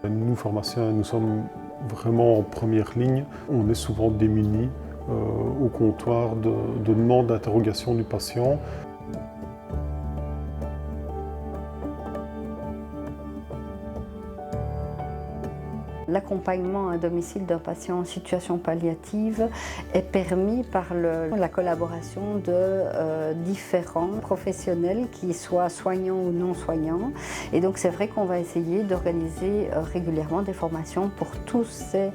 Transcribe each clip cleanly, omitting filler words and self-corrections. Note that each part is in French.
Nous, pharmaciens, nous sommes vraiment en première ligne. On est souvent démunis au comptoir de demandes d'interrogation du patient. L'accompagnement à domicile d'un patient en situation palliative est permis par la collaboration de différents professionnels, qui soient soignants ou non soignants. Et donc c'est vrai qu'on va essayer d'organiser régulièrement des formations pour tous ces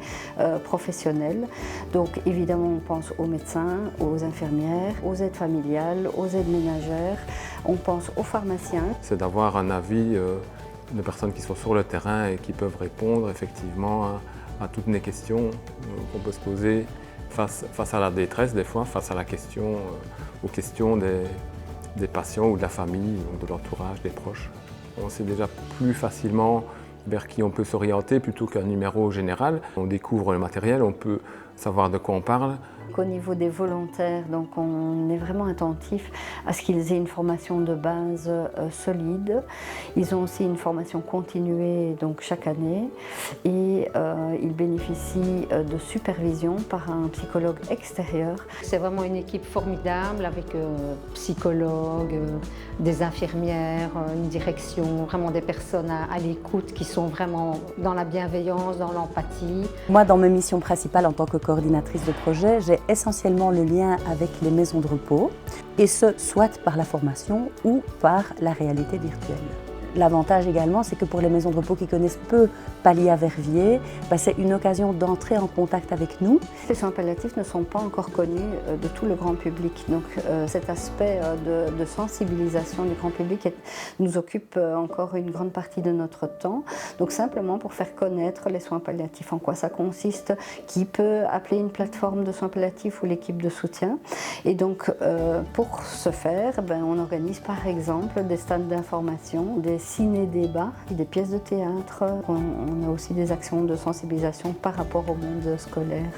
professionnels. Donc évidemment on pense aux médecins, aux infirmières, aux aides familiales, aux aides ménagères, on pense aux pharmaciens. C'est d'avoir un avis de personnes qui sont sur le terrain et qui peuvent répondre effectivement à toutes les questions qu'on peut se poser face à la détresse des fois, face à la question, aux questions des patients ou de la famille, de l'entourage, des proches. On sait déjà plus facilement vers qui on peut s'orienter plutôt qu'un numéro général. On découvre le matériel, on peut savoir de quoi on parle. Au niveau des volontaires, donc on est vraiment attentif à ce qu'ils aient une formation de base solide. Ils ont aussi une formation continuée donc chaque année et ils bénéficient de supervision par un psychologue extérieur. C'est vraiment une équipe formidable avec psychologues, des infirmières, une direction, vraiment des personnes à l'écoute qui sont vraiment dans la bienveillance, dans l'empathie. Moi, dans mes missions principales en tant que coordinatrice de projet, j'ai essentiellement le lien avec les maisons de repos, et ce, soit par la formation ou par la réalité virtuelle. L'avantage également, c'est que pour les maisons de repos qui connaissent peu Palia-Verviers, c'est une occasion d'entrer en contact avec nous. Les soins palliatifs ne sont pas encore connus de tout le grand public, donc cet aspect de sensibilisation du grand public nous occupe encore une grande partie de notre temps. Donc simplement pour faire connaître les soins palliatifs, en quoi ça consiste, qui peut appeler une plateforme de soins palliatifs ou l'équipe de soutien. Et donc pour ce faire, on organise par exemple des stands d'information, des ciné-débats, des pièces de théâtre. On a aussi des actions de sensibilisation par rapport au monde scolaire.